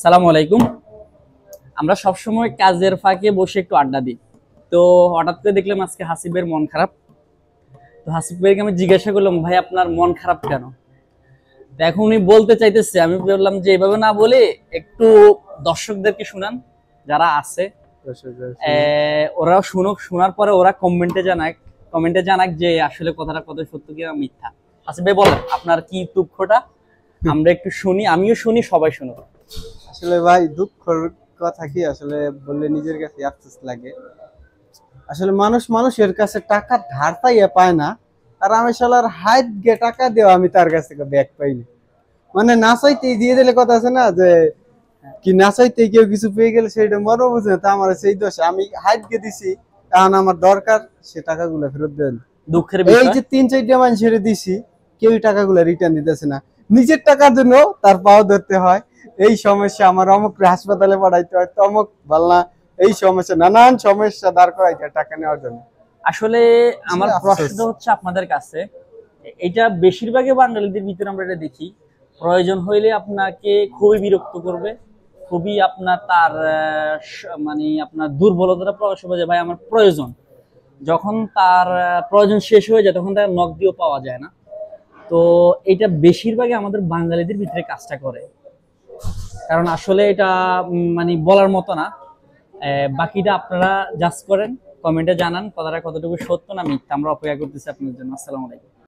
সালামু আলাইকুম। আমরা সবসময় কাজের ফাঁকে বসে একটু আড্ডা দিই। তো হঠাৎ করে দেখলাম আজকে হাসিবের মন খারাপ। তো হাসিব ভাইকে আমি জিজ্ঞাসা করলাম, ভাই আপনার মন খারাপ কেন? তো এখন উনি বলতে চাইতেছে, আমি বললাম যে এভাবে না বলে একটু দর্শকদেরকে শুনান যারা আছে, ওরাও শুনুক, শোনার পরে ওরা কমেন্টে জানাক যে আসলে কথাটা কত সত্য কিনা মিথ্যা। হাসিব ভাই বলেন আপনার কি দুঃখটা, আমরা একটু শুনি, আমিও শুনি, সবাই শুনুক। আসলে ভাই দুঃখের কথা কি আসলে বললে নিজের কাছে আফসোস লাগে। আসলে মানুষ মানুষের কাছে টাকা ধার পাইয়া পায় না, আর আমি শালার হাইট গে টাকা দেওয়া আমি তার কাছ থেকে ব্যাক পাইনি। মানে না চাইতেই দিয়ে দিলে কথা আছে না, যে কি না চাইতেই কেউ কিছু পেয়ে গেলে সেটা মনে বুঝে, তা আমার সেই দোষ, আমি হাইট গে দিছি, এখন আমার দরকার সে টাকাগুলো ফেরত দেন। দুঃখের এই বিষয়। যে 3-4টা মানুষের দিছি, কেউই টাকাগুলো রিটার্ন দিতেছে না। নিজের টাকার জন্য তার পাও ধরতে হয়। এই সমস্যা, আমার অমুক হাসপাতালে পড়াইতে হয়, তমুক ভালনা, এই সমস্যা, নানান সমস্যা দাঁড় করাইতে হয় টাকা নেওয়ার জন্য। আসলে আমার আসলে আফসোস। প্রশ্নটা হচ্ছে আপনাদের কাছে, এটা বেশিরভাগই বাঙালিদের ভিতরে আমরা এটা দেখি, প্রয়োজন হইলে আপনাকে খুবই বিরক্ত করবে, খুবই আপনার তার মানে আপনার দুর্বলতাটা প্রকাশ হবে যে ভাই আমার প্রয়োজন। যখন তার প্রয়োজন শেষ হয়ে যায় তখন তার নখ দিয়েও পাওয়া যায় না। তো এটা বেশিরভাগই আমাদের বাঙালিদের ভিতরে কাজটা করে, কারণ আসলে এটা মানে বলার মতো না। বাকিটা আপনারা জাজ করেন, কমেন্টে জানান কথাটা কতটুকু সত্য না মিথ্যা। আমরা অপেক্ষা করতেছি আপনার জন্য। আসসালামু আলাইকুম।